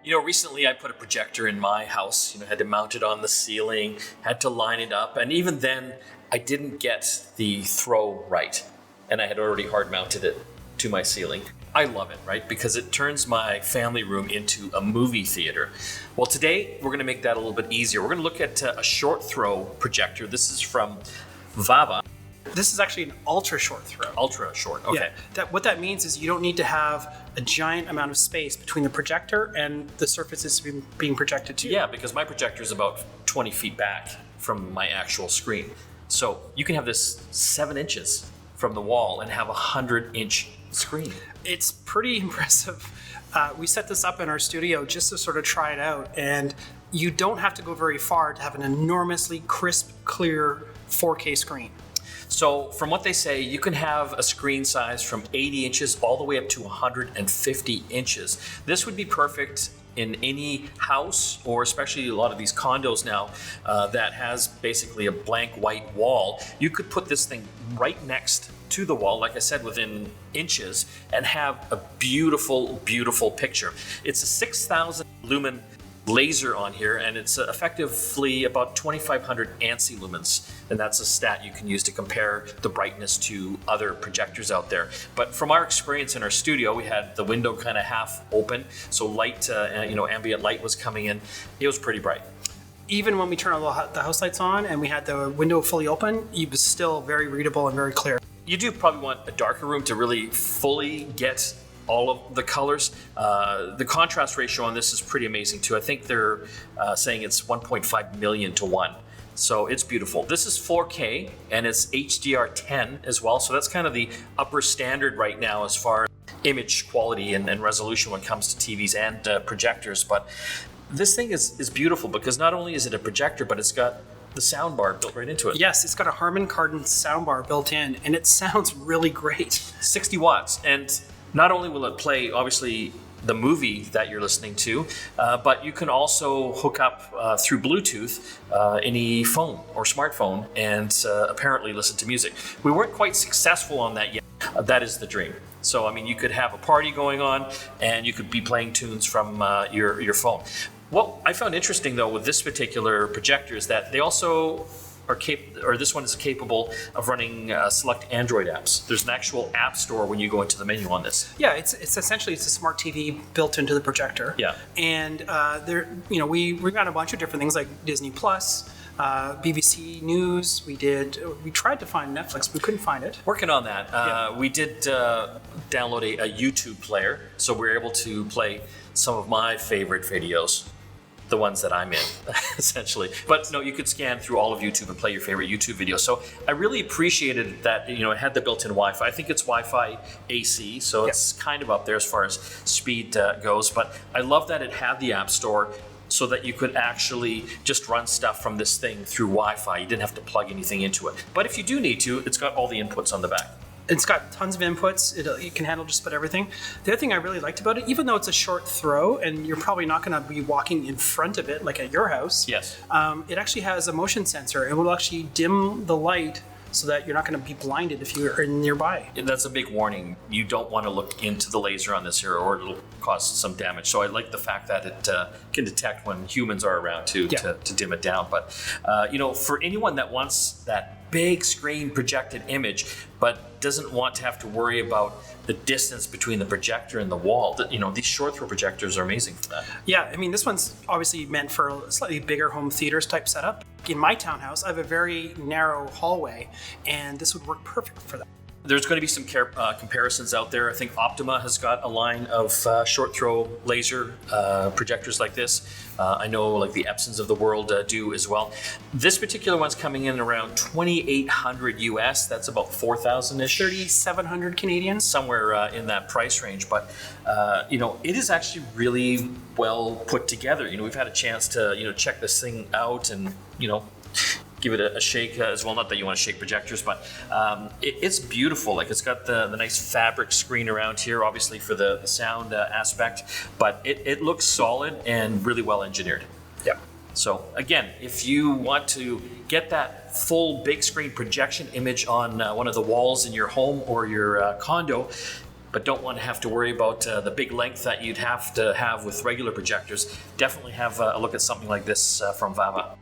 Recently I put a projector in my house, had to mount it on the ceiling, had to line it up, and even then I didn't get the throw right, and I had already hard mounted it to my ceiling. I love it, right? Because it turns my family room into a movie theater. Well, today we're going to make that a little bit easier. We're going to look at a short throw projector. This is from VAVA. This is actually an ultra short throw. Ultra short, okay. Yeah. What that means is you don't need to have a giant amount of space between the projector and the surfaces being projected to. Yeah, because my projector is about 20 feet back from my actual screen. So you can have this 7 inches from the wall and have a 100-inch screen. It's pretty impressive. We set this up in our studio just to sort of try it out, and you don't have to go very far to have an enormously crisp, clear 4K screen. So from what they say, you can have a screen size from 80 inches all the way up to 150 inches. This would be perfect in any house, or especially a lot of these condos now that has basically a blank white wall. You could put this thing right next to the wall, like I said, within inches, and have a beautiful, beautiful picture. It's a 6,000 lumen laser on here, and it's effectively about 2,500 ANSI lumens, and that's a stat you can use to compare the brightness to other projectors out there. But from our experience in our studio, we had the window kind of half open, so light, ambient light was coming in. It was pretty bright. Even when we turned all the house lights on and we had the window fully open, it was still very readable and very clear. You do probably want a darker room to really fully get all of the colors. The contrast ratio on this is pretty amazing too. I think they're saying it's 1.5 million to 1. So it's beautiful. This is 4K and it's HDR10 as well. So that's kind of the upper standard right now as far as image quality and resolution when it comes to TVs and projectors. But this thing is beautiful because not only is it a projector, but it's got the soundbar built right into it. Yes, it's got a Harmon Kardon soundbar built in, and it sounds really great. 60 watts. And not only will it play, obviously, the movie that you're listening to, but you can also hook up through Bluetooth any phone or smartphone and apparently listen to music. We weren't quite successful on that yet. That is the dream. So, you could have a party going on and you could be playing tunes from your phone. What I found interesting, though, with this particular projector is that they also this one is capable of running select Android apps. There's an actual app store when you go into the menu on this. Yeah, it's essentially a smart TV built into the projector. Yeah, and we got a bunch of different things like Disney Plus, BBC News. We tried to find Netflix, but we couldn't find it. Working on that. We did download a YouTube player, so we're able to play some of my favorite videos. The ones that I'm in, essentially. But no, you could scan through all of YouTube and play your favorite YouTube videos. So I really appreciated that, it had the built-in Wi-Fi. I think it's Wi-Fi AC, so it's kind of up there as far as speed goes. But I love that it had the App Store so that you could actually just run stuff from this thing through Wi-Fi. You didn't have to plug anything into it. But if you do need to, it's got all the inputs on the back. It's got tons of inputs. It can handle just about everything. The other thing I really liked about it, even though it's a short throw and you're probably not going to be walking in front of it like at your house, yes, it actually has a motion sensor and will actually dim the light so that you're not going to be blinded if you're nearby. That's a big warning. You don't want to look into the laser on this here or it'll cause some damage. So I like the fact that it can detect when humans are around to dim it down. But, for anyone that wants that big screen projected image but doesn't want to have to worry about the distance between the projector and the wall, these short throw projectors are amazing for that. Yeah, this one's obviously meant for a slightly bigger home theaters type setup. In my townhouse, I have a very narrow hallway, and this would work perfect for that. There's going to be some comparisons out there. I think Optima has got a line of short throw laser projectors like this. I know like the Epsons of the world do as well. This particular one's coming in around 2,800 US. That's about 4,000-ish. 3,700 Canadian. Somewhere in that price range. But, it is actually really well put together. We've had a chance to, check this thing out and, give it a shake as well. Not that you want to shake projectors, but it's beautiful. Like it's got the nice fabric screen around here, obviously for the sound aspect, but it looks solid and really well engineered. Yeah. So again, if you want to get that full big screen projection image on one of the walls in your home or your condo, but don't want to have to worry about the big length that you'd have to have with regular projectors, definitely have a look at something like this from VAVA.